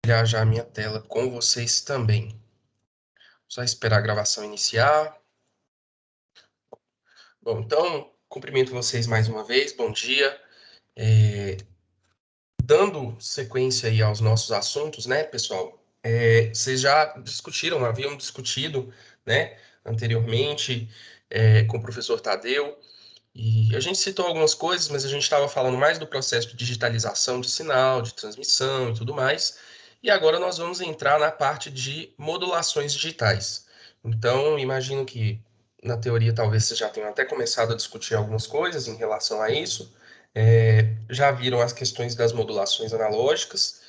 compartilhar já a minha tela com vocês também. Só esperar a gravação iniciar. Bom, então, cumprimento vocês mais uma vez, bom dia. Dando sequência aí aos nossos assuntos, né, pessoal? Vocês já haviam discutido, né, anteriormente, com o professor Tadeu, e a gente citou algumas coisas, mas a gente estava falando mais do processo de digitalização de sinal, de transmissão e tudo mais. E agora nós vamos entrar na parte de modulações digitais. Então, imagino que na teoria talvez vocês já tenham até começado a discutir algumas coisas em relação a isso. Já viram as questões das modulações analógicas.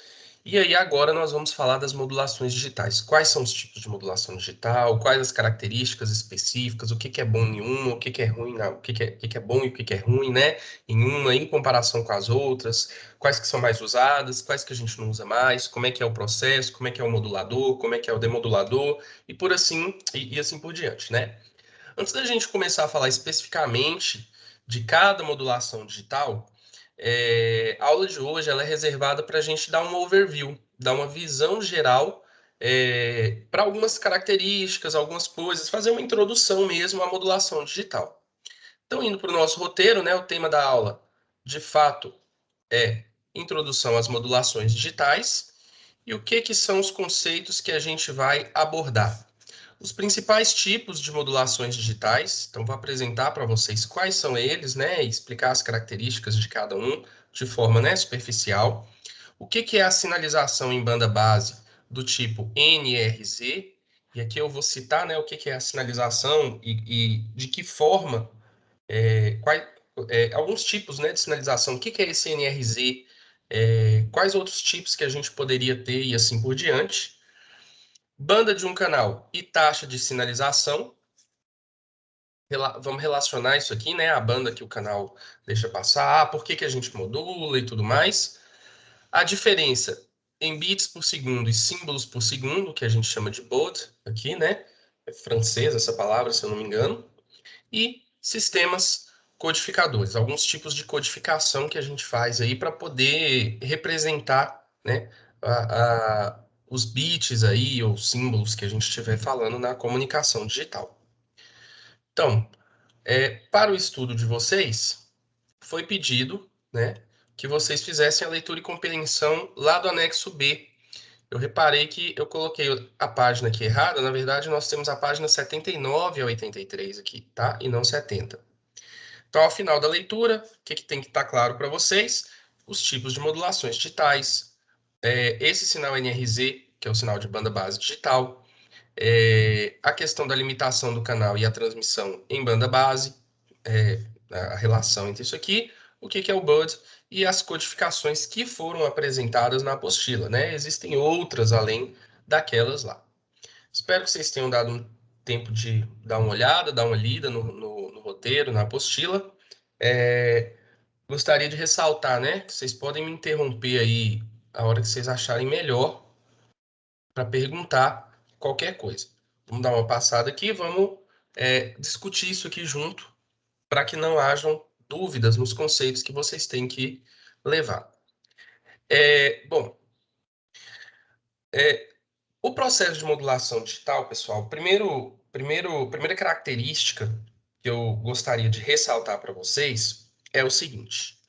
E aí agora nós vamos falar das modulações digitais. Quais são os tipos de modulação digital? Quais as características específicas? O que que é bom em uma? O que que é ruim o que que é bom e o que que é ruim, né? Em uma, em comparação com as outras? Quais que são mais usadas? Quais que a gente não usa mais? Como é que é o processo? Como é que é o modulador? Como é que é o demodulador? E por assim e assim por diante, né? Antes da gente começar a falar especificamente de cada modulação digital, a aula de hoje ela é reservada para a gente dar um overview, dar uma visão geral para algumas características, algumas coisas, fazer uma introdução mesmo à modulação digital. Então, indo para o nosso roteiro, né, o tema da aula, de fato, é introdução às modulações digitais e o que são os conceitos que a gente vai abordar. Os principais tipos de modulações digitais, então vou apresentar para vocês quais são eles, né, e explicar as características de cada um de forma, né, superficial. O que é a sinalização em banda base do tipo NRZ? E aqui eu vou citar, né, o que é a sinalização e de que forma, alguns tipos, né, de sinalização. O que é esse NRZ? Quais outros tipos que a gente poderia ter e assim por diante. Banda de um canal e taxa de sinalização. Vamos relacionar isso aqui, né? A banda que o canal deixa passar, por que que a gente modula e tudo mais. A diferença em bits por segundo e símbolos por segundo, que a gente chama de baud aqui, né? É francês essa palavra, se eu não me engano. E sistemas codificadores, alguns tipos de codificação que a gente faz aí para poder representar, né, os bits aí ou símbolos que a gente estiver falando na comunicação digital. Então, para o estudo de vocês, foi pedido, né, que vocês fizessem a leitura e compreensão lá do anexo B. Eu reparei que eu coloquei a página aqui errada, na verdade nós temos a página 79 a 83 aqui, tá? E não 70. Então, ao final da leitura, o que tem que estar claro para vocês? Os tipos de modulações digitais, esse sinal NRZ, que é o sinal de banda base digital, a questão da limitação do canal e a transmissão em banda base, a relação entre isso aqui, o que é o BUD e as codificações que foram apresentadas na apostila, né? Existem outras além daquelas lá. Espero que vocês tenham dado um tempo de dar uma olhada, dar uma lida no roteiro, na apostila. Gostaria de ressaltar, né, que vocês podem me interromper aí a hora que vocês acharem melhor para perguntar qualquer coisa. Vamos dar uma passada aqui, vamos discutir isso aqui junto para que não hajam dúvidas nos conceitos que vocês têm que levar. Bom, o processo de modulação digital, pessoal, primeira característica que eu gostaria de ressaltar para vocês é o seguinte: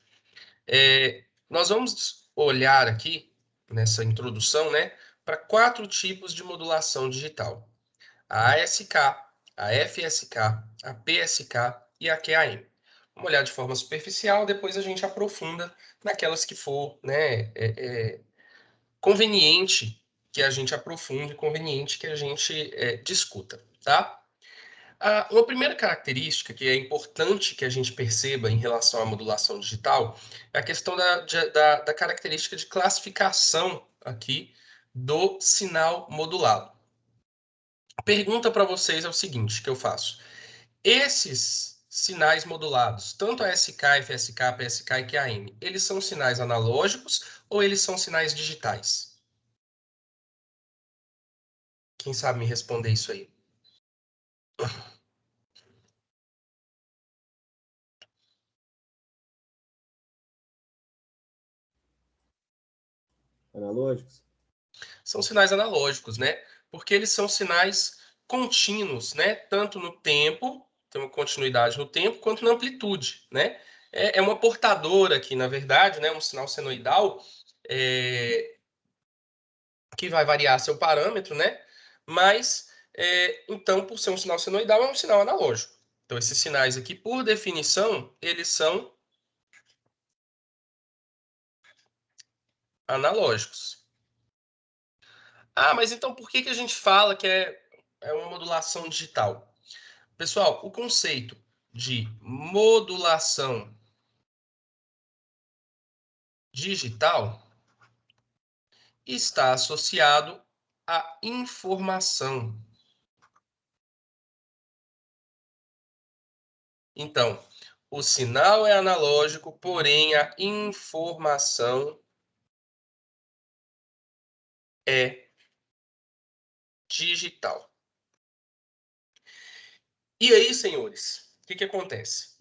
nós vamos olhar aqui nessa introdução, né, para 4 tipos de modulação digital: a ASK, a FSK, a PSK e a QAM. Vamos olhar de forma superficial, depois a gente aprofunda naquelas que for, né, conveniente que a gente aprofunde, conveniente que a gente discuta, tá? Uma primeira característica que é importante que a gente perceba em relação à modulação digital é a questão da característica de classificação aqui do sinal modulado. A pergunta para vocês é o seguinte, que eu faço. Esses sinais modulados, tanto a SK, FSK, PSK e QAM, eles são sinais analógicos ou eles são sinais digitais? Quem sabe me responder isso aí? Analógicos? São sinais analógicos, né? Porque eles são sinais contínuos, né? Tanto no tempo, tem uma continuidade no tempo, quanto na amplitude, né? É uma portadora aqui, na verdade, né? Um sinal senoidal que vai variar seu parâmetro, né? Mas, então, por ser um sinal senoidal, é um sinal analógico. Então, esses sinais aqui, por definição, eles são analógicos. Ah, mas então por que que a gente fala que é uma modulação digital? Pessoal, o conceito de modulação digital está associado à informação. Então, o sinal é analógico, porém a informação é digital. E aí, senhores, o que que acontece?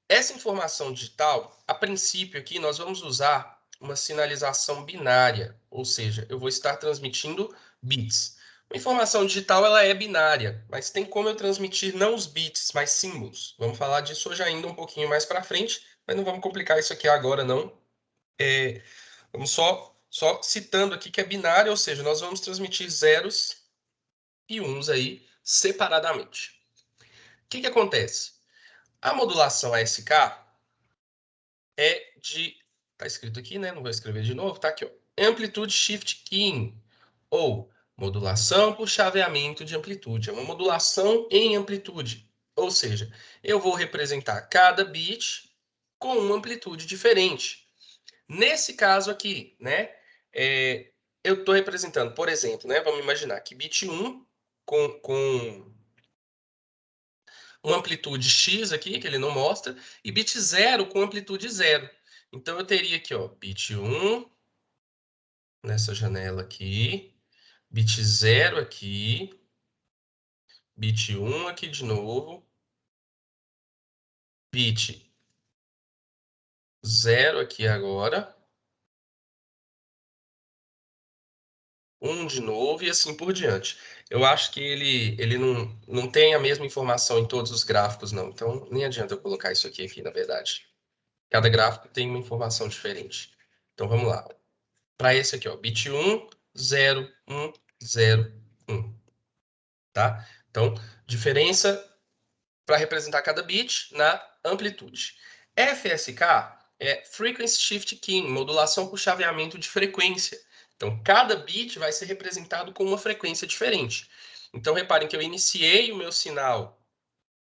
Essa informação digital, a princípio aqui, nós vamos usar uma sinalização binária, ou seja, eu vou estar transmitindo bits. A informação digital ela é binária, mas tem como eu transmitir não os bits, mas símbolos. Vamos falar disso hoje ainda um pouquinho mais para frente, mas não vamos complicar isso aqui agora, não. Vamos só citando aqui que é binária, ou seja, nós vamos transmitir zeros e uns aí separadamente. O que que acontece? A modulação ASK é de. Tá escrito aqui, né? Não vou escrever de novo. Tá aqui, ó. Amplitude Shift Keying, ou modulação por chaveamento de amplitude. É uma modulação em amplitude. Ou seja, eu vou representar cada bit com uma amplitude diferente. Nesse caso aqui, né? Eu estou representando, por exemplo, né? Vamos imaginar que bit 1 com uma amplitude X aqui, que ele não mostra, e bit 0 com amplitude 0. Então, eu teria aqui, ó, bit 1 nessa janela aqui, bit 0 aqui, bit 1 aqui de novo, bit 0 aqui agora, 1 de novo e assim por diante. Eu acho que ele não tem a mesma informação em todos os gráficos, não. Então, nem adianta eu colocar isso aqui, na verdade. Cada gráfico tem uma informação diferente. Então, vamos lá. Para esse aqui, ó, bit 1, 0, 1, 0, 1. Tá? Então, diferença para representar cada bit na amplitude. FSK é Frequency Shift Keying, modulação por chaveamento de frequência. Então, cada bit vai ser representado com uma frequência diferente. Então, reparem que eu iniciei o meu sinal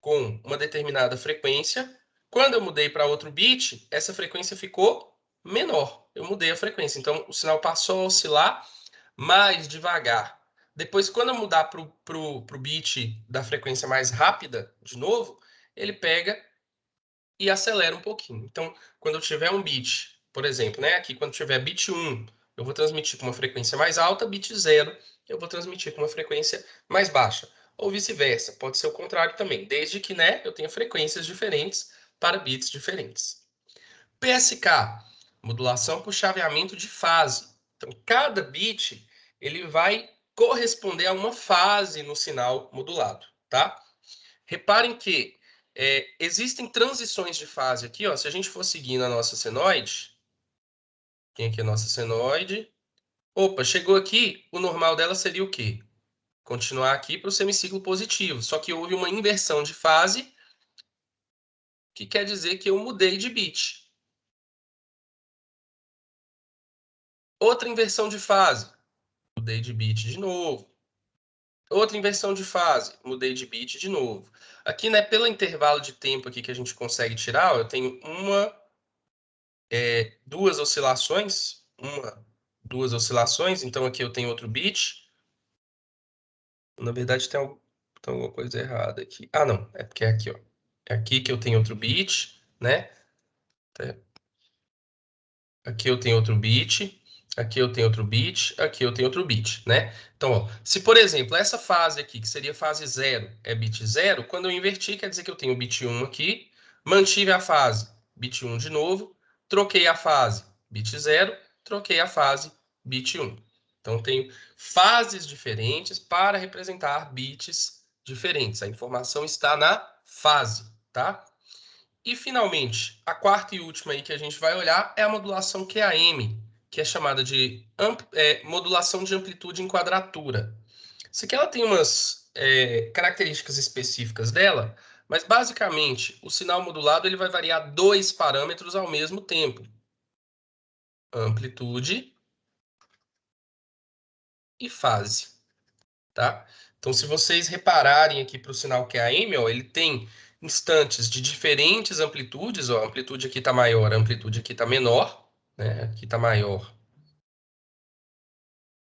com uma determinada frequência. Quando eu mudei para outro bit, essa frequência ficou menor. Eu mudei a frequência. Então, o sinal passou a oscilar mais devagar. Depois, quando eu mudar para o bit da frequência mais rápida, de novo, ele pega e acelera um pouquinho. Então, quando eu tiver um bit, por exemplo, né, aqui quando tiver bit 1, eu vou transmitir com uma frequência mais alta, bit 0, eu vou transmitir com uma frequência mais baixa. Ou vice-versa, pode ser o contrário também, desde que, né, eu tenha frequências diferentes para bits diferentes. PSK, modulação por chaveamento de fase. Então, cada bit ele vai corresponder a uma fase no sinal modulado, tá? Reparem que existem transições de fase aqui, ó. Se a gente for seguindo a nossa senoide, tem aqui a nossa senoide. Opa, chegou aqui, o normal dela seria o quê? Continuar aqui para o semiciclo positivo. Só que houve uma inversão de fase, que quer dizer que eu mudei de bit. Outra inversão de fase, mudei de bit de novo. Outra inversão de fase, mudei de bit de novo. Aqui, né, pelo intervalo de tempo aqui que a gente consegue tirar, ó, eu tenho duas oscilações, duas oscilações, então aqui eu tenho outro bit. Na verdade, tem alguma coisa errada aqui. Ah, não, é porque é aqui, ó. É aqui que eu tenho outro bit, né? Aqui eu tenho outro bit, aqui eu tenho outro bit, aqui eu tenho outro bit, né? Então, ó, se por exemplo, essa fase aqui, que seria fase 0, é bit 0, quando eu inverti, quer dizer que eu tenho bit 1 aqui, mantive a fase, bit 1 de novo, troquei a fase, bit 0, troquei a fase, bit 1. Então, tenho fases diferentes para representar bits diferentes. A informação está na fase, tá? E, finalmente, a quarta e última aí que a gente vai olhar é a modulação QAM, que é chamada de modulação de amplitude em quadratura. Isso aqui ela tem umas características específicas dela, mas, basicamente, o sinal modulado ele vai variar 2 parâmetros ao mesmo tempo. Amplitude e fase, tá? Então, se vocês repararem aqui para o sinal QAM, ó, ele tem instantes de diferentes amplitudes, ó, a amplitude aqui está maior, a amplitude aqui está menor, né? Aqui está maior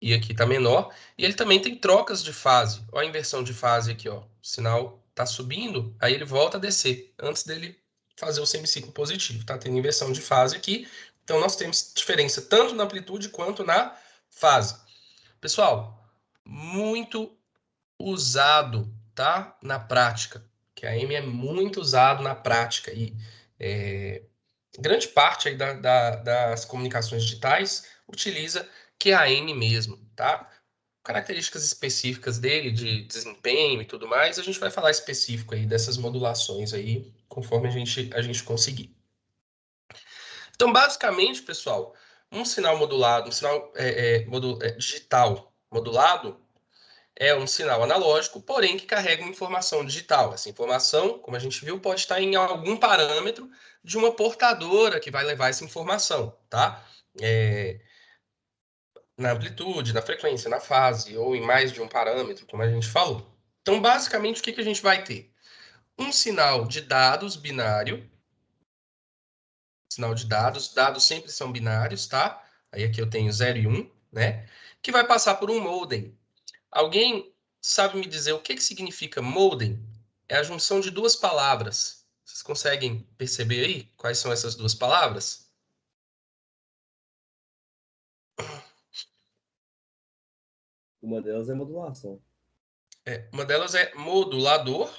e aqui está menor. E ele também tem trocas de fase. Ó a inversão de fase aqui, ó. O sinal está subindo, aí ele volta a descer, antes dele fazer o semiciclo positivo, tá? Tem inversão de fase aqui. Então, nós temos diferença tanto na amplitude quanto na fase. Pessoal, muito usado, tá? Na prática. Que a M é muito usado na prática e grande parte aí das comunicações digitais utiliza QAM mesmo, tá? Características específicas dele, de desempenho e tudo mais, a gente vai falar específico aí dessas modulações aí, conforme a gente conseguir. Então, basicamente, pessoal, um sinal modulado, um sinal digital modulado, é um sinal analógico, porém que carrega uma informação digital. Essa informação, como a gente viu, pode estar em algum parâmetro de uma portadora que vai levar essa informação, tá? Na amplitude, na frequência, na fase, ou em mais de um parâmetro, como a gente falou. Então, basicamente, o que a gente vai ter? Um sinal de dados binário, sinal de dados sempre são binários, tá? Aí aqui eu tenho 0 e 1, né? Que vai passar por um modem. Alguém sabe me dizer o que significa modem? É a junção de duas palavras. Vocês conseguem perceber aí quais são essas duas palavras? Uma delas é modulação. Uma delas é modulador,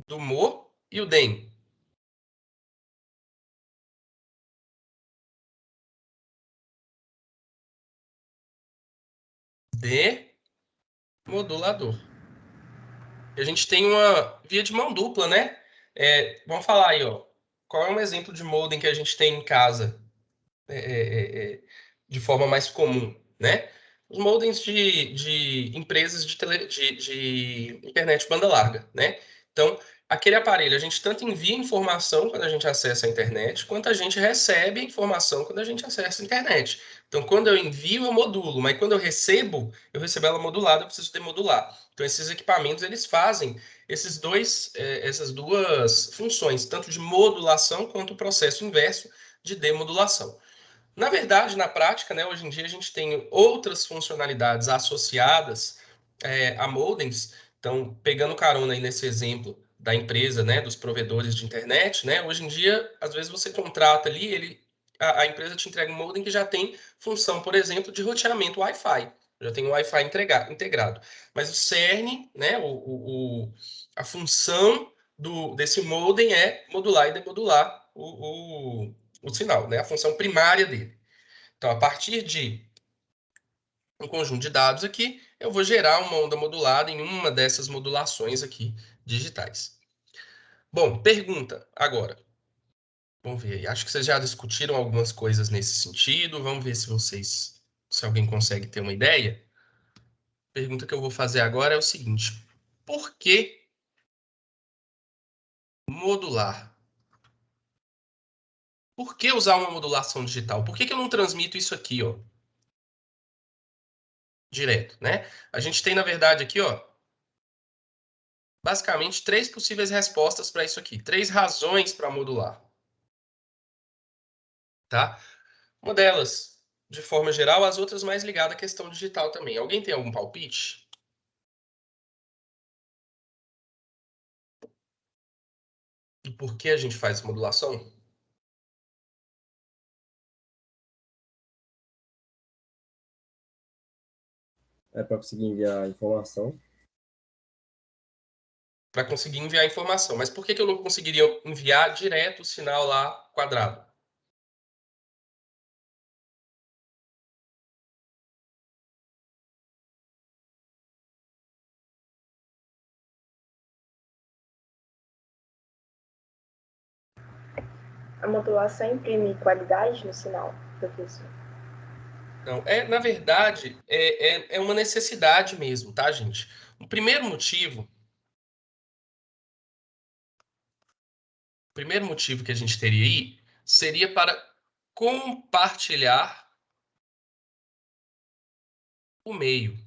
do mo e o dem. Demodulador. A gente tem uma via de mão dupla, né? Vamos falar aí, ó. Qual é um exemplo de modem que a gente tem em casa? De forma mais comum, né? Os modems de empresas de internet banda larga, né? Então, aquele aparelho, a gente tanto envia informação quando a gente acessa a internet, quanto a gente recebe a informação quando a gente acessa a internet. Então, quando eu envio, eu modulo, mas quando eu recebo ela modulada, eu preciso demodular. Então, esses equipamentos, eles fazem essas duas funções, tanto de modulação quanto o processo inverso de demodulação. Na verdade, na prática, né, hoje em dia a gente tem outras funcionalidades associadas a modems. Então, pegando carona aí nesse exemplo da empresa, né, dos provedores de internet, né, hoje em dia, às vezes você contrata ali, a empresa te entrega um modem que já tem função, por exemplo, de roteamento Wi-Fi. Já tem o Wi-Fi integrado. Mas o cerne, né, a função desse modem é modular e demodular o sinal, né? A função primária dele. Então, a partir de um conjunto de dados aqui, eu vou gerar uma onda modulada em uma dessas modulações aqui digitais. Bom, pergunta agora. Vamos ver aí. Acho que vocês já discutiram algumas coisas nesse sentido. Vamos ver se alguém consegue ter uma ideia. A pergunta que eu vou fazer agora é o seguinte: por que modular? Por que usar uma modulação digital? Por que eu não transmito isso aqui, ó, direto, né? A gente tem, na verdade, aqui, ó, basicamente três possíveis respostas para isso aqui. Três razões para modular, tá? Uma delas, de forma geral, as outras mais ligadas à questão digital também. Alguém tem algum palpite? Do porquê a gente faz modulação? É para conseguir enviar informação. Para conseguir enviar informação. Mas por que eu não conseguiria enviar direto o sinal lá quadrado? A modulação imprime qualidade no sinal, professor? Não, na verdade, é uma necessidade mesmo, tá, gente? O primeiro motivo que a gente teria aí seria para compartilhar o meio,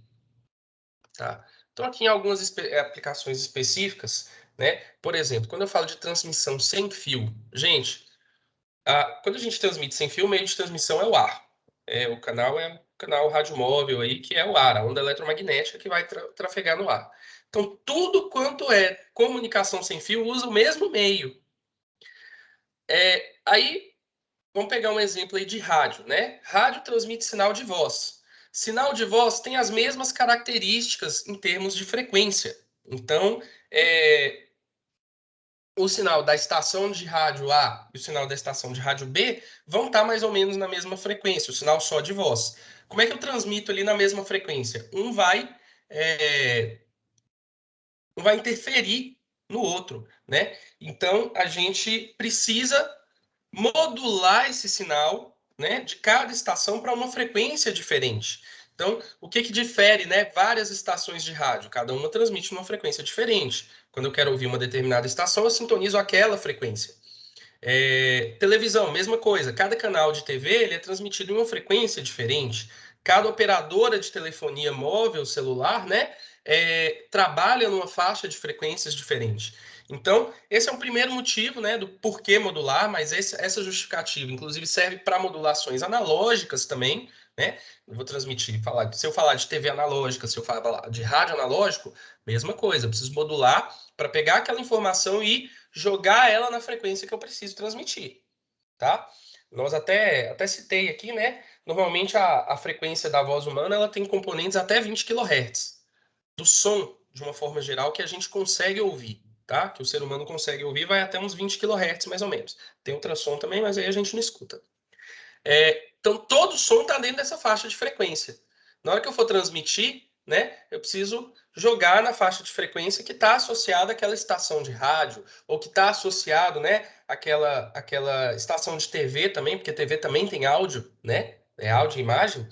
tá? Então, aqui em algumas aplicações específicas, né? Por exemplo, quando eu falo de transmissão sem fio, gente, quando a gente transmite sem fio, o meio de transmissão é o ar. O canal é o canal radiomóvel aí, que é o ar, a onda eletromagnética que vai trafegar no ar. Então, tudo quanto é comunicação sem fio usa o mesmo meio. Aí, vamos pegar um exemplo aí de rádio, né? Rádio transmite sinal de voz. Sinal de voz tem as mesmas características em termos de frequência. Então, o sinal da estação de rádio A e o sinal da estação de rádio B vão estar mais ou menos na mesma frequência, o sinal só de voz. Como é que eu transmito ali na mesma frequência? Um vai interferir no outro, né? Então, a gente precisa modular esse sinal, né, de cada estação para uma frequência diferente. Então, o que difere, né, várias estações de rádio? Cada uma transmite uma frequência diferente. Quando eu quero ouvir uma determinada estação, eu sintonizo aquela frequência. Televisão, mesma coisa. Cada canal de TV ele é transmitido em uma frequência diferente. Cada operadora de telefonia móvel, celular, né, trabalha numa faixa de frequências diferente. Então, esse é o primeiro motivo, né, do porquê modular, mas essa justificativa, inclusive, serve para modulações analógicas também, né? Eu vou transmitir, se eu falar de TV analógica, se eu falar de rádio analógico, mesma coisa. Eu preciso modular para pegar aquela informação e jogar ela na frequência que eu preciso transmitir, tá? Nós até citei aqui, né? Normalmente a frequência da voz humana ela tem componentes até 20 kHz do som, de uma forma geral, que a gente consegue ouvir, tá? Que o ser humano consegue ouvir, vai até uns 20 kHz, mais ou menos. Tem ultrassom também, mas aí a gente não escuta. Então, todo som está dentro dessa faixa de frequência. Na hora que eu for transmitir, né, eu preciso jogar na faixa de frequência que está associada àquela estação de rádio, ou que está associado, né, àquela estação de TV também, porque TV também tem áudio, né? É áudio e imagem,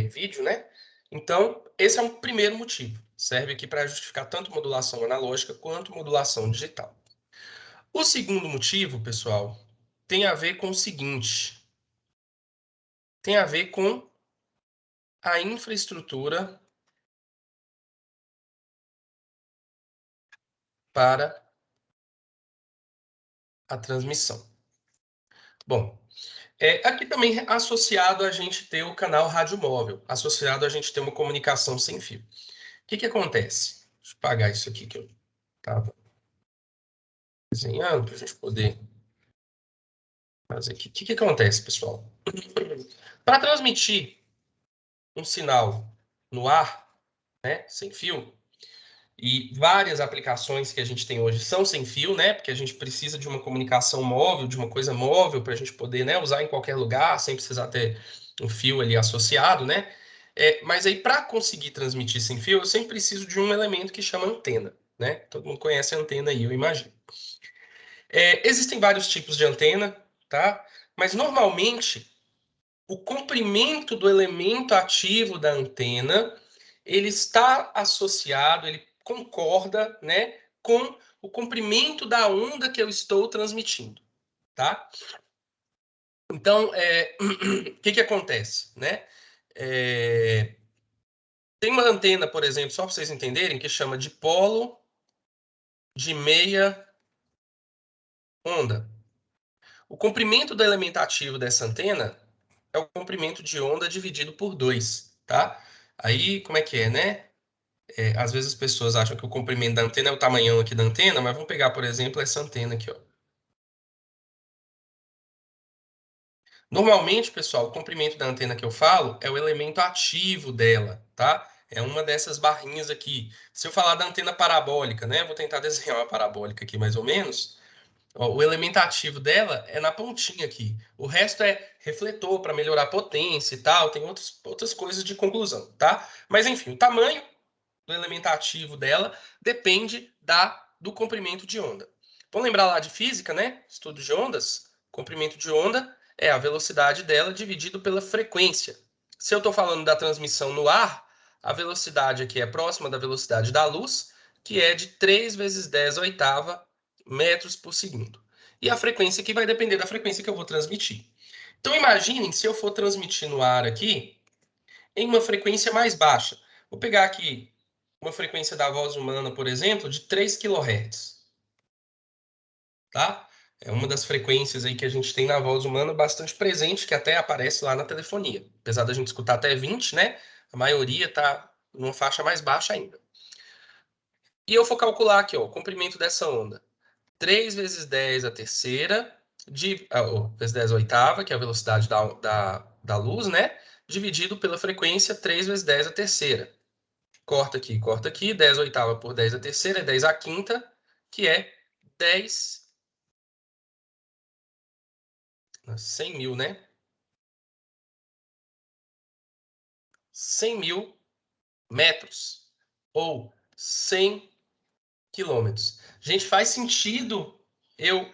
vídeo, né? Então, esse é um primeiro motivo. Serve aqui para justificar tanto modulação analógica quanto modulação digital. O segundo motivo, pessoal, tem a ver com o seguinte: tem a ver com a infraestrutura para a transmissão. Bom, aqui também associado a gente ter o canal rádio móvel, associado a gente ter uma comunicação sem fio. O que acontece? Deixa eu apagar isso aqui que eu estava desenhando para a gente poder fazer aqui. O que acontece, pessoal? Para transmitir um sinal no ar, né, sem fio, e várias aplicações que a gente tem hoje são sem fio, né? Porque a gente precisa de uma comunicação móvel, de uma coisa móvel para a gente poder, né, usar em qualquer lugar, sem precisar ter um fio ali associado, né? Mas aí, para conseguir transmitir sem fio, eu sempre preciso de um elemento que chama antena, né? Todo mundo conhece a antena aí, eu imagino. Existem vários tipos de antena, tá? Mas normalmente o comprimento do elemento ativo da antena ele está associado, ele concorda, né, com o comprimento da onda que eu estou transmitindo, tá? Então, o que acontece, né? Tem uma antena, por exemplo, só para vocês entenderem, que chama de polo de meia onda. O comprimento do elemento ativo dessa antena é o comprimento de onda dividido por 2, tá? Aí, como é que é, né? Às vezes as pessoas acham que o comprimento da antena é o tamanhão aqui da antena, mas vamos pegar, por exemplo, essa antena aqui, ó. Normalmente, pessoal, o comprimento da antena que eu falo é o elemento ativo dela, tá? É uma dessas barrinhas aqui. Se eu falar da antena parabólica, né? Vou tentar desenhar uma parabólica aqui mais ou menos. Ó, o elemento ativo dela é na pontinha aqui. O resto é refletor para melhorar a potência e tal. Tem outras coisas de conclusão, tá? Mas enfim, o tamanho do elemento ativo dela depende do comprimento de onda. Vamos lembrar lá de física, né? Estudo de ondas. Comprimento de onda é a velocidade dela dividido pela frequência. Se eu estou falando da transmissão no ar, a velocidade aqui é próxima da velocidade da luz, que é de 3 vezes 10 oitava metros por segundo. E a frequência aqui vai depender da frequência que eu vou transmitir. Então, imaginem se eu for transmitir no ar aqui em uma frequência mais baixa. Vou pegar aqui uma frequência da voz humana, por exemplo, de 3 kHz. Tá? É uma das frequências aí que a gente tem na voz humana bastante presente, que até aparece lá na telefonia. Apesar da gente escutar até 20, né? A maioria está numa faixa mais baixa ainda. E eu vou calcular aqui, ó, o comprimento dessa onda. 3 vezes 10 a terceira, vezes 10 a oitava, que é a velocidade da luz, né? Dividido pela frequência 3 vezes 10 a terceira. Corta aqui, 10 a oitava por 10 a terceira é 10 a quinta, que é 10... 100 mil, né? 100 mil metros ou 100 quilômetros. Gente, faz sentido eu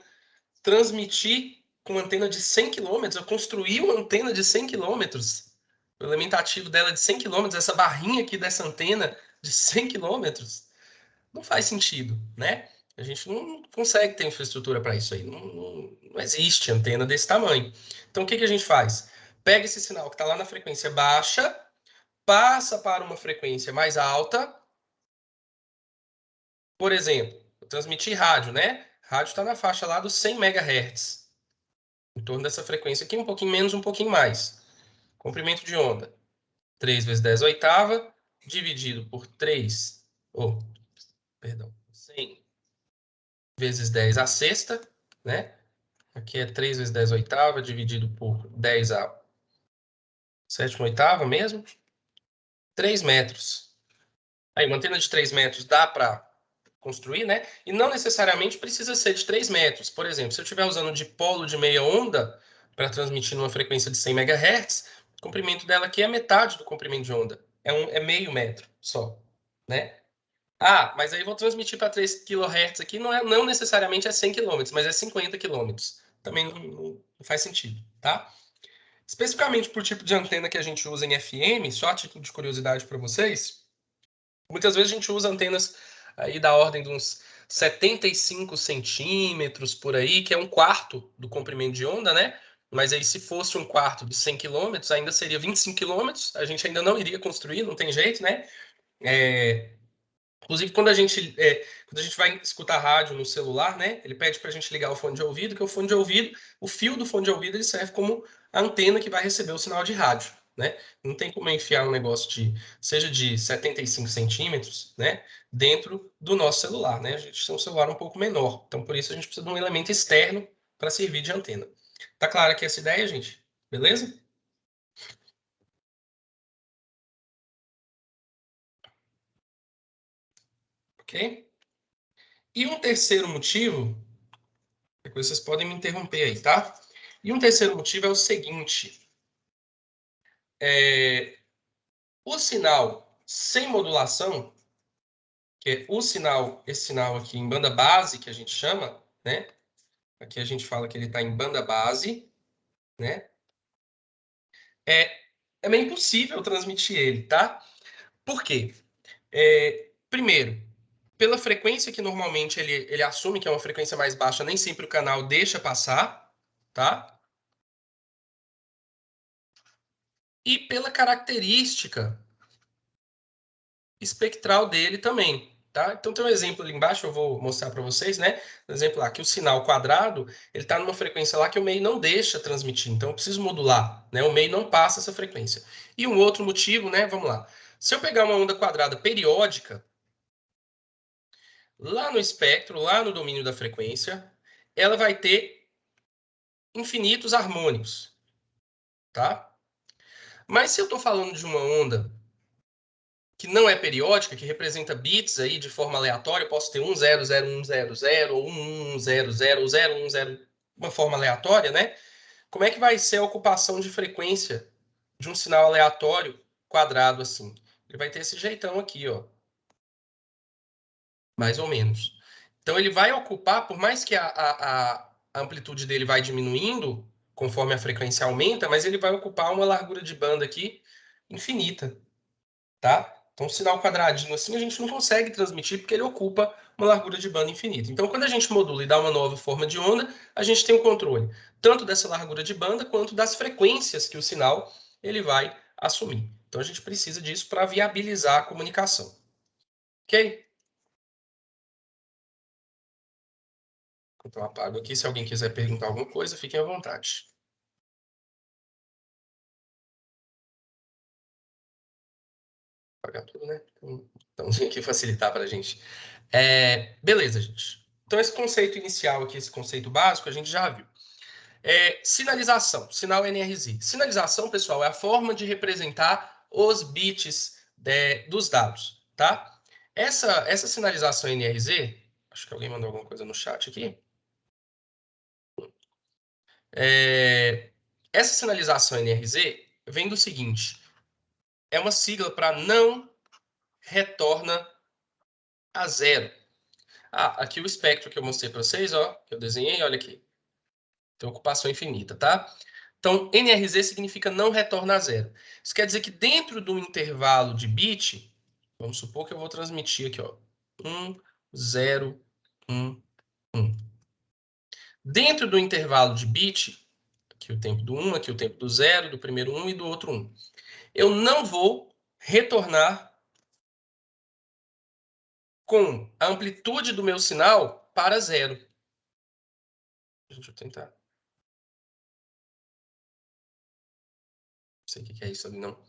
transmitir com uma antena de 100 quilômetros, eu construí uma antena de 100 quilômetros, o elemento ativo dela é de 100 quilômetros, essa barrinha aqui dessa antena de 100 quilômetros, não faz sentido, né? A gente não consegue ter infraestrutura para isso aí, não existe antena desse tamanho. Então, o que a gente faz? Pega esse sinal que está lá na frequência baixa, passa para uma frequência mais alta. Por exemplo, eu transmiti rádio, né? Rádio está na faixa lá dos 100 MHz. Em torno dessa frequência aqui, um pouquinho menos, um pouquinho mais. Comprimento de onda. 3 vezes 10 oitava, dividido por 3, perdão, 100 vezes 10 a sexta, né? Aqui é 3 vezes 10 oitava, dividido por 10 a sétima oitava mesmo. 3 metros. Aí, uma antena de 3 metros dá para construir, né? E não necessariamente precisa ser de 3 metros. Por exemplo, se eu estiver usando dipolo de meia onda para transmitir numa frequência de 100 MHz, o comprimento dela aqui é metade do comprimento de onda. É meio metro só, né? Ah, mas aí eu vou transmitir para 3 kHz aqui, não necessariamente é 100 km, mas é 50 km. Também não faz sentido, tá? Especificamente por tipo de antena que a gente usa em FM, só a título de curiosidade para vocês, muitas vezes a gente usa antenas aí da ordem de uns 75 centímetros por aí, que é um quarto do comprimento de onda, né? Mas aí se fosse um quarto de 100 quilômetros, ainda seria 25 quilômetros, a gente ainda não iria construir, não tem jeito, né? Inclusive, quando a gente vai escutar rádio no celular, né? Ele pede para a gente ligar o fone de ouvido, que o fone de ouvido, o fio do fone de ouvido, ele serve como a antena que vai receber o sinal de rádio, né? Não tem como enfiar um negócio seja de 75 centímetros, né? Dentro do nosso celular, né? A gente tem um celular um pouco menor, então por isso a gente precisa de um elemento externo para servir de antena. Tá claro aqui essa ideia, gente? Beleza? Ok? E um terceiro motivo, depois vocês podem me interromper aí, tá? E um terceiro motivo é o seguinte: o sinal sem modulação, que é esse sinal aqui em banda base, que a gente chama, né? Aqui a gente fala que ele está em banda base, né? É meio impossível transmitir ele, tá? Por quê? Primeiro, pela frequência que normalmente ele assume, que é uma frequência mais baixa, nem sempre o canal deixa passar, tá? E pela característica espectral dele também, tá? Então tem um exemplo ali embaixo, eu vou mostrar para vocês, né? Um exemplo lá, que o sinal quadrado, ele está numa frequência lá que o MEI não deixa transmitir, então eu preciso modular, né? O MEI não passa essa frequência. E um outro motivo, né? Vamos lá. Se eu pegar uma onda quadrada periódica, lá no espectro, lá no domínio da frequência, ela vai ter infinitos harmônicos, tá? Mas se eu estou falando de uma onda que não é periódica, que representa bits aí de forma aleatória, eu posso ter 1001000 ou 1100 uma forma aleatória, né? Como é que vai ser a ocupação de frequência de um sinal aleatório quadrado assim? Ele vai ter esse jeitão aqui, ó. Mais ou menos. Então, ele vai ocupar, por mais que a amplitude dele vai diminuindo conforme a frequência aumenta, mas ele vai ocupar uma largura de banda aqui infinita, tá? Então, um sinal quadradinho assim a gente não consegue transmitir porque ele ocupa uma largura de banda infinita. Então, quando a gente modula e dá uma nova forma de onda, a gente tem o controle tanto dessa largura de banda quanto das frequências que o sinal ele vai assumir. Então, a gente precisa disso para viabilizar a comunicação. Ok? Então, apago aqui. Se alguém quiser perguntar alguma coisa, fiquem à vontade. Apagar tudo, né? Então, aqui facilitar para a gente. Beleza, gente. Então, esse conceito inicial aqui, esse conceito básico, a gente já viu. Sinalização, sinal NRZ. Sinalização, pessoal, é a forma de representar os bits dos dados, tá? Essa sinalização NRZ, acho que alguém mandou alguma coisa no chat aqui. Essa sinalização NRZ vem do seguinte, é uma sigla para não retorna a zero. Aqui o espectro que eu mostrei para vocês, ó, que eu desenhei, olha aqui. Tem ocupação infinita, tá? Então, NRZ significa não retorna a zero. Isso quer dizer que dentro do intervalo de bit, vamos supor que eu vou transmitir aqui, ó, 1, 0, 1, 1. Dentro do intervalo de bit, aqui o tempo do 1, aqui o tempo do 0, do primeiro 1 e do outro 1, eu não vou retornar com a amplitude do meu sinal para zero. Deixa eu tentar. Não sei o que é isso ali, não.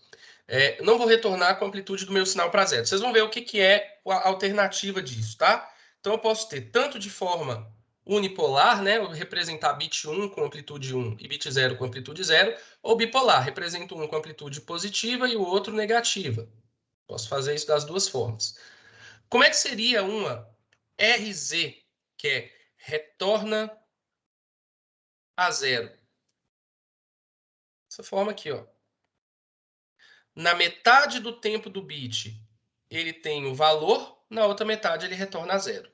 Não vou retornar com a amplitude do meu sinal para zero. Vocês vão ver o que é a alternativa disso, tá? Então, eu posso ter tanto de forma unipolar, né? Eu representar bit 1 com amplitude 1 e bit 0 com amplitude 0, ou bipolar, represento um com amplitude positiva e o outro negativa. Posso fazer isso das duas formas. Como é que seria uma RZ, que é retorna a zero? Essa forma aqui, ó. Na metade do tempo do bit, ele tem o valor, na outra metade ele retorna a zero.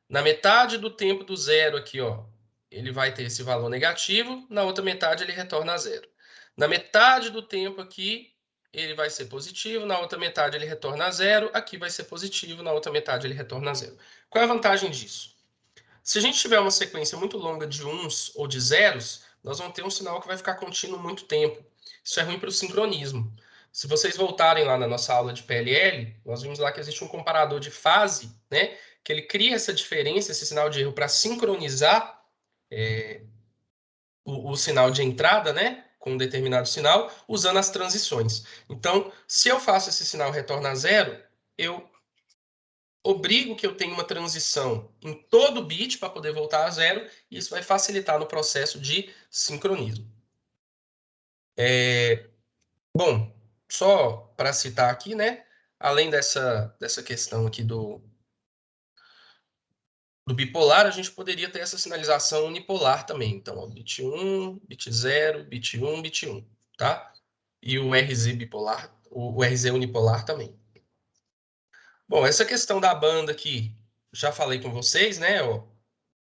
Na metade do tempo do zero aqui, ó, ele vai ter esse valor negativo, na outra metade ele retorna a zero. Na metade do tempo aqui, ele vai ser positivo, na outra metade ele retorna a zero, aqui vai ser positivo, na outra metade ele retorna a zero. Qual é a vantagem disso? Se a gente tiver uma sequência muito longa de uns ou de zeros, nós vamos ter um sinal que vai ficar contínuo muito tempo. Isso é ruim para o sincronismo. Se vocês voltarem lá na nossa aula de PLL, nós vimos lá que existe um comparador de fase, né? Que ele cria essa diferença, esse sinal de erro, para sincronizar o sinal de entrada, né? Com um determinado sinal, usando as transições. Então, se eu faço esse sinal retorna a zero, eu obrigo que eu tenha uma transição em todo bit para poder voltar a zero, e isso vai facilitar no processo de sincronismo. Bom, só para citar aqui, né? Além dessa questão aqui do bipolar, a gente poderia ter essa sinalização unipolar também. Então, ó, bit 1, bit 0, bit 1, bit 1, tá? E o RZ bipolar, o RZ unipolar também. Bom, essa questão da banda aqui, já falei com vocês, né? Ó,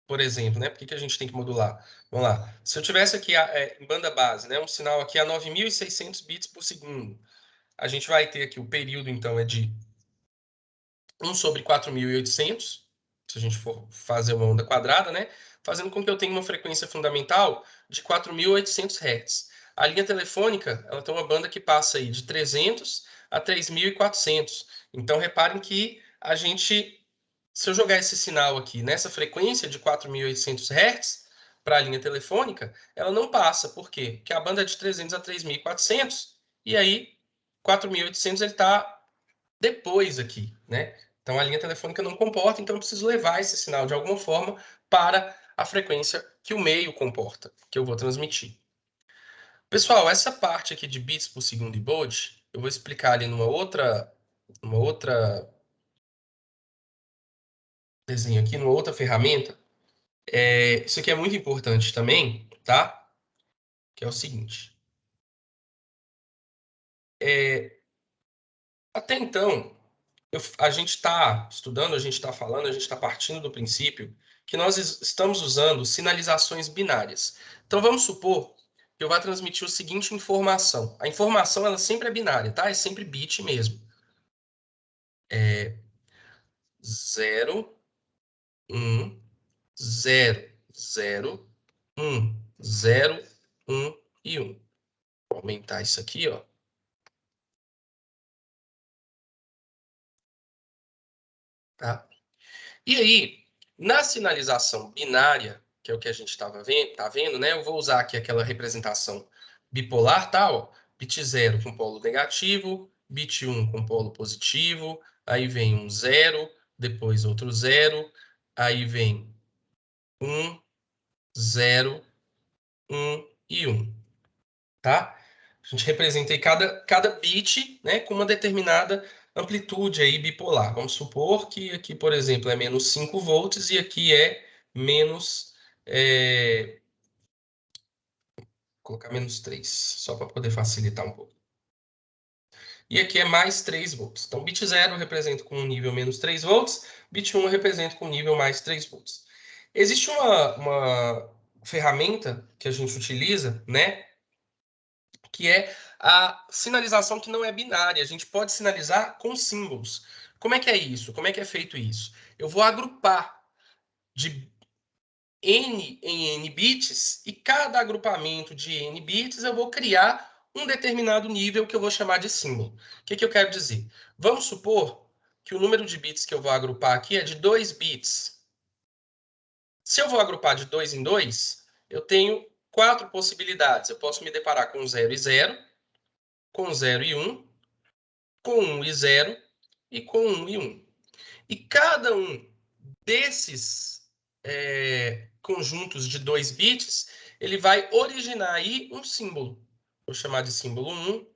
por exemplo, né? Por que a gente tem que modular? Vamos lá. Se eu tivesse aqui em banda base, né? Um sinal aqui a 9.600 bits por segundo, a gente vai ter aqui o período, então, é de 1 sobre 4.800, se a gente for fazer uma onda quadrada, né? Fazendo com que eu tenha uma frequência fundamental de 4.800 Hz. A linha telefônica, ela tem uma banda que passa aí de 300 a 3.400. Então, reparem que a gente, se eu jogar esse sinal aqui nessa frequência de 4.800 Hz para a linha telefônica, ela não passa. Por quê? Porque a banda é de 300 a 3.400 e aí 4.800 ele está depois aqui, né? Então a linha telefônica não comporta, então eu preciso levar esse sinal de alguma forma para a frequência que o meio comporta, que eu vou transmitir. Pessoal, essa parte aqui de bits por segundo e baud, eu vou explicar ali numa outra desenho aqui, numa outra ferramenta. Isso aqui é muito importante também, tá? Que é o seguinte. Até então, a gente está estudando, a gente está falando, a gente está partindo do princípio que nós estamos usando sinalizações binárias. Então, vamos supor que eu vá transmitir o seguinte informação. A informação, ela sempre é binária, tá? É sempre bit mesmo. É 0, 1, 0, 0, 1, 0, 1 e 1. Vou aumentar isso aqui, ó. Tá? E aí, na sinalização binária, que é o que a gente estava vendo, tá vendo, né? Eu vou usar aqui aquela representação bipolar, tá? Ó, bit 0 com polo negativo, bit 1 com polo positivo, aí vem um 0, depois outro 0, aí vem 1, 0, 1 e 1, tá? A gente representa aí cada bit, né, com uma determinada amplitude aí bipolar. Vamos supor que aqui, por exemplo, é menos 5 volts e aqui é menos... Vou colocar menos 3, só para poder facilitar um pouco. E aqui é mais 3 volts. Então, bit 0 representa com um nível menos 3 volts, bit 1 representa com um nível mais 3 volts. Existe uma ferramenta que a gente utiliza, né, que é a sinalização que não é binária. A gente pode sinalizar com símbolos. Como é que é isso? Como é que é feito isso? Eu vou agrupar de N em N bits, e cada agrupamento de N bits eu vou criar um determinado nível que eu vou chamar de símbolo. O que eu quero dizer? Vamos supor que o número de bits que eu vou agrupar aqui é de 2 bits. Se eu vou agrupar de 2 em 2, eu tenho 4 possibilidades. Eu posso me deparar com 0 e 0, com 0 e 1, com 1 e 0 e com 1 e 1. E cada um desses conjuntos de 2 bits, ele vai originar aí um símbolo. Vou chamar de símbolo 1,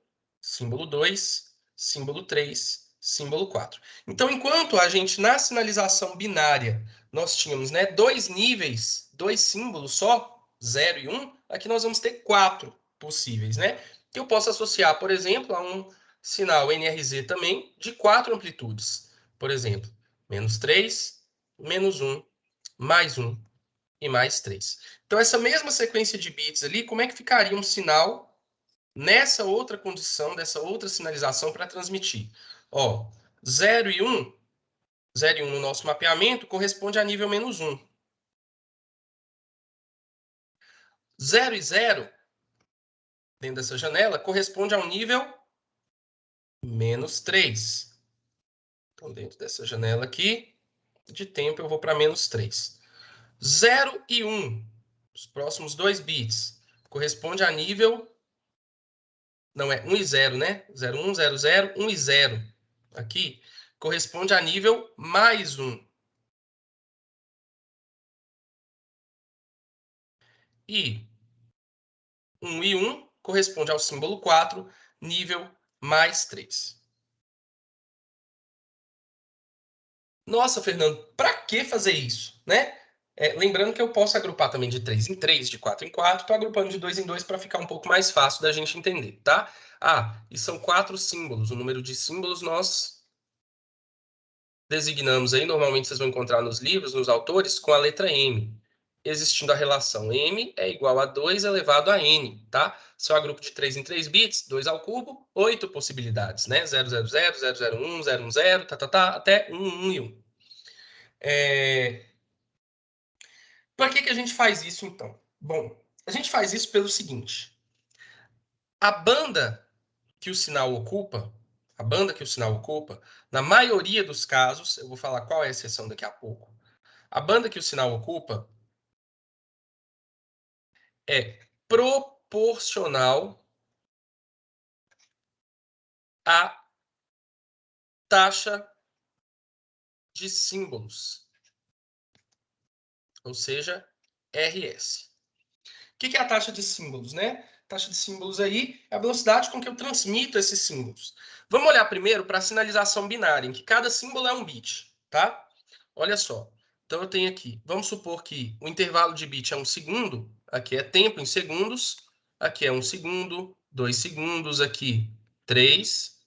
símbolo 2, símbolo 3, símbolo 4. Então, enquanto a gente, na sinalização binária, nós tínhamos, né, 2 níveis, 2 símbolos só, 0 e 1, aqui nós vamos ter 4 possíveis, né? Que eu posso associar, por exemplo, a um sinal NRZ também de 4 amplitudes. Por exemplo, menos 3, menos 1, mais 1 e mais 3. Então, essa mesma sequência de bits ali, como é que ficaria um sinal nessa outra condição, dessa outra sinalização para transmitir? Ó, 0 e 1, 0 e 1 no nosso mapeamento corresponde a nível menos 1. 0 e 0, dentro dessa janela, corresponde ao nível menos 3. Então, dentro dessa janela aqui, de tempo, eu vou para menos 3. 0 e 1, os próximos 2 bits, corresponde a nível... Não, é 1 e 0, né? 0, 1, 0, 0, 1 e 0. Aqui, corresponde a nível mais 1. E 1 e 1 corresponde ao símbolo 4, nível mais 3. Nossa, Fernando, para que fazer isso, né? Lembrando que eu posso agrupar também de 3 em 3, de 4 em 4, estou agrupando de 2 em 2 para ficar um pouco mais fácil da gente entender, tá? Ah, e são 4 símbolos. O número de símbolos nós designamos aí, normalmente vocês vão encontrar nos livros, nos autores, com a letra M, existindo a relação M é igual a 2 elevado a N, tá? Se eu agrupo de 3 em 3 bits, 2 ao cubo, 8 possibilidades, né? 000, 001, 010, até 1 e 1. Por que a gente faz isso, então? Bom, a gente faz isso pelo seguinte. A banda que o sinal ocupa, na maioria dos casos, eu vou falar qual é a exceção daqui a pouco, a banda que o sinal ocupa é proporcional à taxa de símbolos, ou seja, RS. O que é a taxa de símbolos, né? A taxa de símbolos aí é a velocidade com que eu transmito esses símbolos. Vamos olhar primeiro para a sinalização binária, em que cada símbolo é um bit, tá? Olha só. Então, eu tenho aqui, vamos supor que o intervalo de bit é 1 segundo, aqui é tempo em segundos, aqui é 1 segundo, 2 segundos, aqui 3,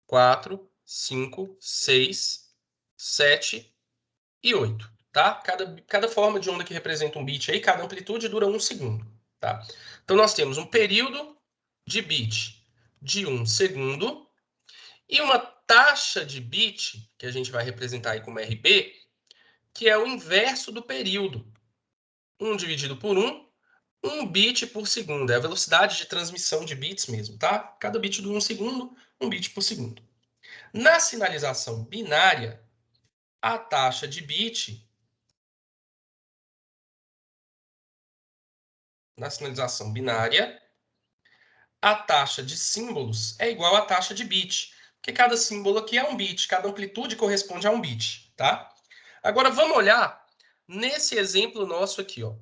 4, 5, 6, 7 e 8, tá? Cada forma de onda que representa um bit aí, cada amplitude dura 1 segundo, tá? Então, nós temos um período de bit de 1 segundo e uma taxa de bit, que a gente vai representar aí como RB, que é o inverso do período. 1 dividido por 1 bit por segundo. É a velocidade de transmissão de bits mesmo, tá? Cada bit dura 1 segundo, 1 bit por segundo. Na sinalização binária, a taxa de bit... Na sinalização binária, a taxa de símbolos é igual à taxa de bit, porque cada símbolo aqui é um bit, cada amplitude corresponde a um bit, tá? Agora, vamos olhar nesse exemplo nosso aqui, ó.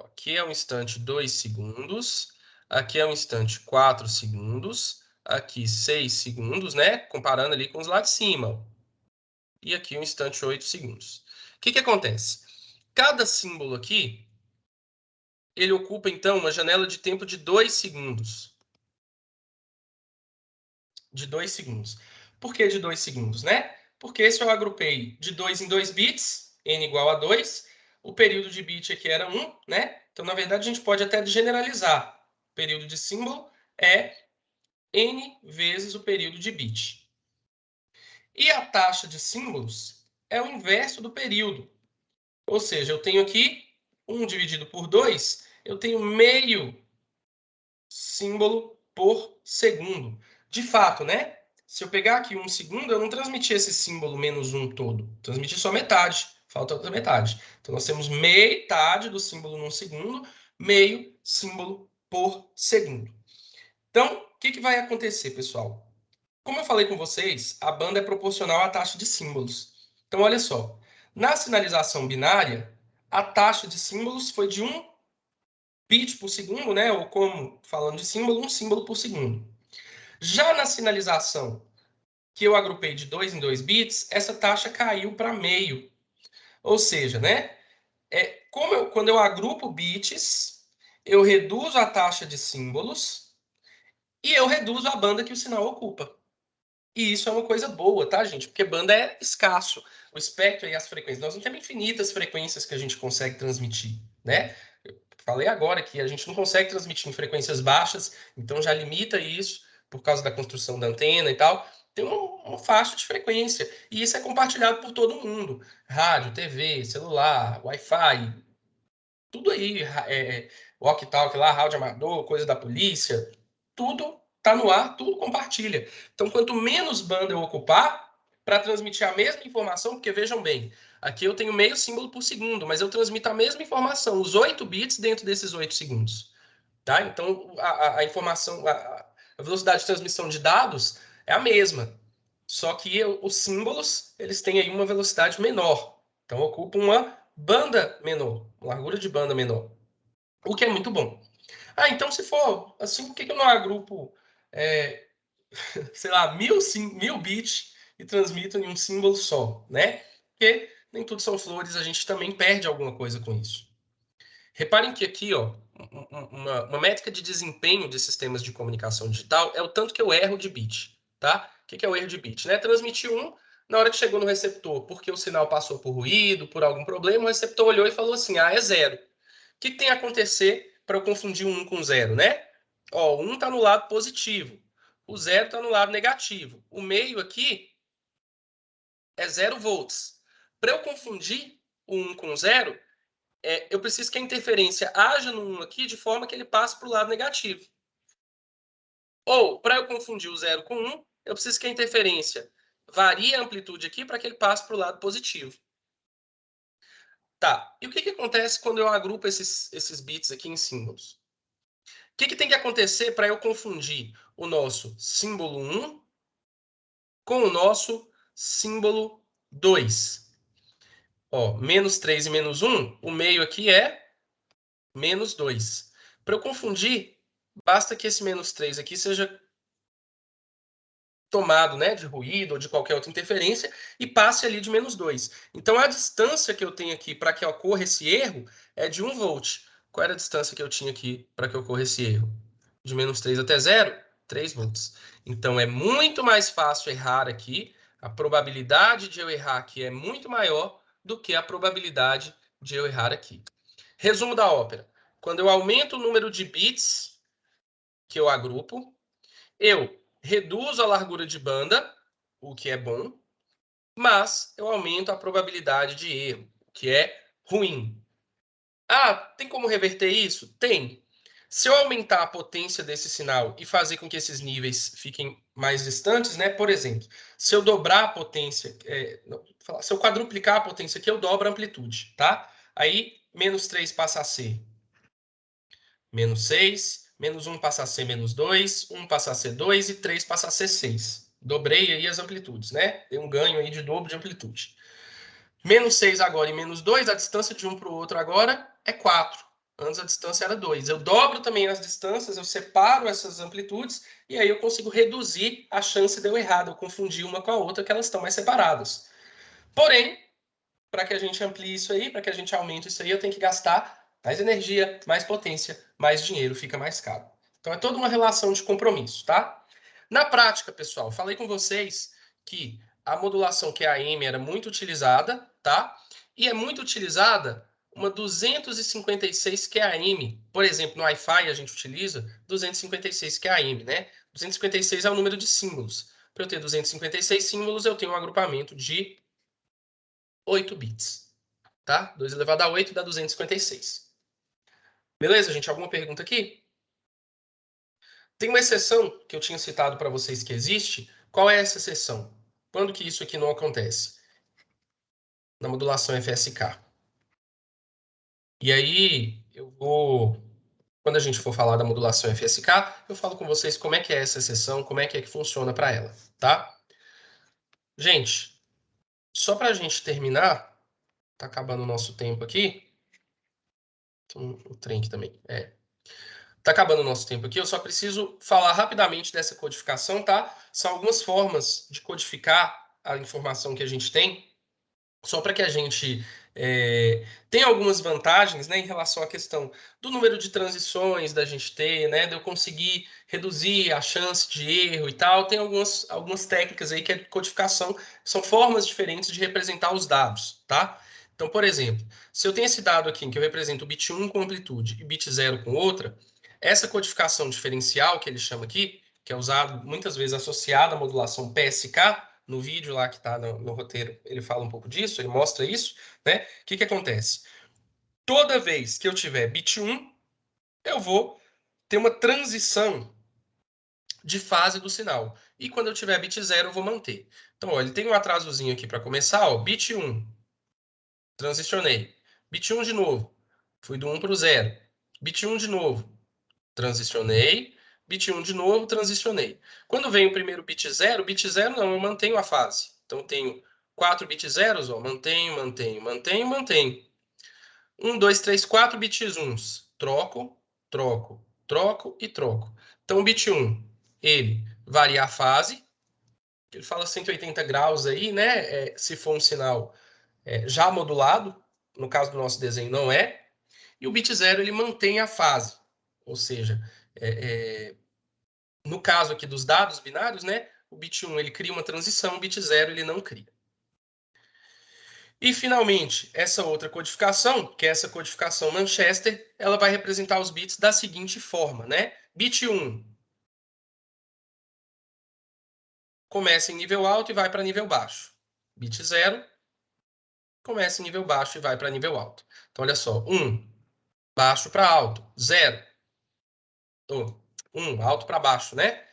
Aqui é um instante 2 segundos, aqui é um instante 4 segundos, aqui 6 segundos, né? Comparando ali com os lá de cima, ó. E aqui um instante 8 segundos. O que acontece? Cada símbolo aqui, ele ocupa, então, uma janela de tempo de 2 segundos. De 2 segundos. Por que de 2 segundos, né? Porque se eu agrupei de 2 em 2 bits, n igual a 2, o período de bit aqui era 1, né? Então, na verdade, a gente pode até generalizar. O período de símbolo é n vezes o período de bit. E a taxa de símbolos é o inverso do período. Ou seja, eu tenho aqui 1 dividido por 2, eu tenho meio símbolo por segundo. De fato, né? Se eu pegar aqui 1 segundo, eu não transmiti esse símbolo menos 1 todo. Transmiti só metade. Falta outra metade. Então, nós temos metade do símbolo num segundo, meio símbolo por segundo. Então, o que vai acontecer, pessoal? Como eu falei com vocês, a banda é proporcional à taxa de símbolos. Então, olha só. Na sinalização binária, a taxa de símbolos foi de 1 bit por segundo, né? Ou como, falando de símbolo, 1 símbolo por segundo. Já na sinalização, que eu agrupei de 2 em 2 bits, essa taxa caiu para meio. Ou seja, né? Quando eu agrupo bits, eu reduzo a taxa de símbolos e eu reduzo a banda que o sinal ocupa. E isso é uma coisa boa, tá, gente? Porque banda é escasso. O espectro e as frequências. Nós não temos infinitas frequências que a gente consegue transmitir, né? Eu falei agora que a gente não consegue transmitir em frequências baixas, então já limita isso por causa da construção da antena e tal. Tem uma faixa de frequência. E isso é compartilhado por todo mundo. Rádio, TV, celular, Wi-Fi, tudo aí. Walkie-talkie lá, rádio amador, coisa da polícia, tudo está no ar, tudo compartilha. Então, quanto menos banda eu ocupar para transmitir a mesma informação, porque vejam bem, aqui eu tenho meio símbolo por segundo, mas eu transmito a mesma informação, os 8 bits dentro desses 8 segundos. Tá? Então, a informação, a velocidade de transmissão de dados é a mesma. Só que os símbolos, eles têm aí uma velocidade menor. Então, ocupam uma banda menor, uma largura de banda menor. O que é muito bom. Então, se for assim, por que eu não agrupo, sei lá, 1000 bits e transmito em um símbolo só, né? Porque nem tudo são flores, a gente também perde alguma coisa com isso. Reparem que aqui, ó, uma métrica de desempenho de sistemas de comunicação digital é o tanto que eu erro de bit, tá? O que é o erro de bit? Né? Transmitir na hora que chegou no receptor, porque o sinal passou por ruído, por algum problema, o receptor olhou e falou assim, é 0. O que tem a acontecer para eu confundir o 1 com 0, né? Ó, o 1 está no lado positivo, o 0 está no lado negativo. O meio aqui é 0 volts. Para eu confundir o 1 com 0, eu preciso que a interferência haja no 1 aqui de forma que ele passe para o lado negativo. Ou, para eu confundir o 0 com 1, eu preciso que a interferência varie a amplitude aqui para que ele passe para o lado positivo. Tá, e o que acontece quando eu agrupo esses bits aqui em símbolos? O que tem que acontecer para eu confundir o nosso símbolo 1 com o nosso símbolo 2? Ó, menos 3 e menos 1, o meio aqui é menos 2. Para eu confundir, basta que esse menos 3 aqui seja tomado, né, de ruído ou de qualquer outra interferência e passe ali de menos 2. Então, a distância que eu tenho aqui para que ocorra esse erro é de 1 volt. Qual era a distância que eu tinha aqui para que ocorra esse erro? De menos 3 até 0? 3 volts. Então, é muito mais fácil errar aqui. A probabilidade de eu errar aqui é muito maior do que a probabilidade de eu errar aqui. Resumo da ópera. Quando eu aumento o número de bits que eu agrupo, eu reduzo a largura de banda, o que é bom, mas eu aumento a probabilidade de erro, o que é ruim. Ah, tem como reverter isso? Tem. Se eu aumentar a potência desse sinal e fazer com que esses níveis fiquem mais distantes, né? Por exemplo, se eu dobrar a potência, se eu quadruplicar a potência aqui, eu dobro a amplitude, tá? Aí, menos 3 passa a ser menos 6, menos 1 passa a ser menos 2, 1 passa a ser 2 e 3 passa a ser 6. Dobrei aí as amplitudes, né? Tem um ganho aí de dobro de amplitude. Menos 6 agora e menos 2, a distância de um para o outro agora é 4. Antes a distância era 2. Eu dobro também as distâncias, eu separo essas amplitudes e aí eu consigo reduzir a chance de eu errar, de eu confundir uma com a outra, que elas estão mais separadas. Porém, para que a gente amplie isso aí, para que a gente aumente isso aí, eu tenho que gastar mais energia, mais potência, mais dinheiro, fica mais caro. Então é toda uma relação de compromisso, tá? Na prática, pessoal, falei com vocês que a modulação QAM era muito utilizada, tá? E é muito utilizada uma 256 QAM. Por exemplo, no Wi-Fi a gente utiliza 256 QAM, né? 256 é o número de símbolos. Para eu ter 256 símbolos, eu tenho um agrupamento de 8 bits, tá? 2 elevado a 8 dá 256. Beleza, gente? Alguma pergunta aqui? Tem uma exceção que eu tinha citado para vocês que existe. Qual é essa exceção? Quando que isso aqui não acontece? Na modulação FSK. E aí, quando a gente for falar da modulação FSK, eu falo com vocês como é que é essa exceção, como é que funciona para ela, tá? Gente, só para a gente terminar, tá acabando o nosso tempo aqui. Tem um trem aqui também. Tá acabando o nosso tempo aqui, eu só preciso falar rapidamente dessa codificação, tá? São algumas formas de codificar a informação que a gente tem, só para que a gente tenha algumas vantagens, né, em relação à questão do número de transições da gente ter, né, de eu conseguir reduzir a chance de erro e tal. Tem algumas técnicas aí que é de codificação, são formas diferentes de representar os dados, tá? Então, por exemplo, se eu tenho esse dado aqui em que eu represento o bit 1 com amplitude e bit 0 com outra, essa codificação diferencial que ele chama aqui, que é usado muitas vezes associada à modulação PSK, no vídeo lá que está no roteiro, ele fala um pouco disso, ele mostra isso, né? O que acontece? Toda vez que eu tiver bit 1, eu vou ter uma transição de fase do sinal. E quando eu tiver bit 0, eu vou manter. Então, ó, ele tem um atrasozinho aqui para começar, ó, bit 1, transicionei. Bit 1 de novo, fui do 1 para o 0. Bit 1 de novo, transicionei. Bit 1 de novo, transicionei. Quando vem o primeiro bit 0 não, eu mantenho a fase. Então, eu tenho 4 bit zeros, ó, mantenho. 1, 2, 3, 4 bits 1s. Troco. E troco. Então, o bit 1, ele varia a fase. Ele fala 180 graus aí, né? Se for um sinal já modulado. No caso do nosso desenho, não é. E o bit 0, ele mantém a fase. Ou seja, no caso aqui dos dados binários, né? O bit 1 ele cria uma transição, o bit 0 ele não cria. E, finalmente, essa outra codificação, que é essa codificação Manchester, ela vai representar os bits da seguinte forma, né? Bit 1 começa em nível alto e vai para nível baixo. Bit 0 começa em nível baixo e vai para nível alto. Então, olha só, 1, baixo para alto, 0. 1, alto para baixo, né?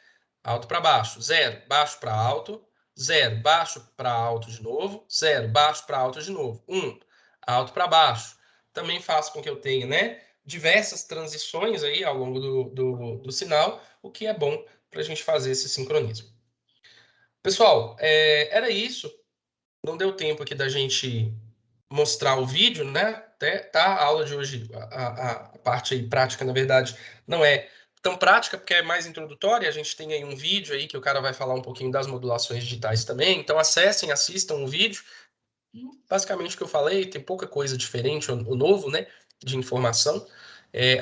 Alto para baixo, 0, baixo para alto, 0, baixo para alto de novo, 0, baixo para alto de novo, 1, alto para baixo. Também faz com que eu tenha, né, diversas transições aí ao longo do sinal, o que é bom para a gente fazer esse sincronismo. Pessoal, era isso. Não deu tempo aqui da gente mostrar o vídeo, né? Tá? A aula de hoje, a parte aí prática, na verdade, não é tão prática, porque é mais introdutória. A gente tem aí um vídeo aí que o cara vai falar um pouquinho das modulações digitais também. Então, acessem, assistam o vídeo. Basicamente o que eu falei, tem pouca coisa diferente, o novo, né? De informação.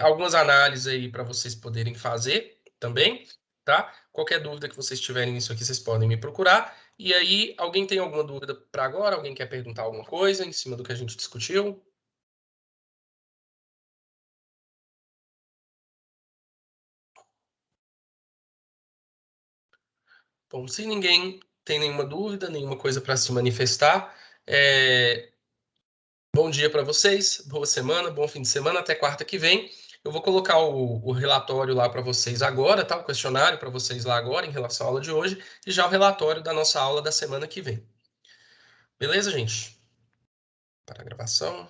Algumas análises aí para vocês poderem fazer também. tá? Qualquer dúvida que vocês tiverem nisso aqui, vocês podem me procurar. E aí, alguém tem alguma dúvida para agora? Alguém quer perguntar alguma coisa em cima do que a gente discutiu? Bom, se ninguém tem nenhuma dúvida, nenhuma coisa para se manifestar, bom dia para vocês, boa semana, bom fim de semana, até quarta que vem. Eu vou colocar o relatório lá para vocês agora, tá? O questionário para vocês lá agora em relação à aula de hoje, e já o relatório da nossa aula da semana que vem. Beleza, gente? Para a gravação.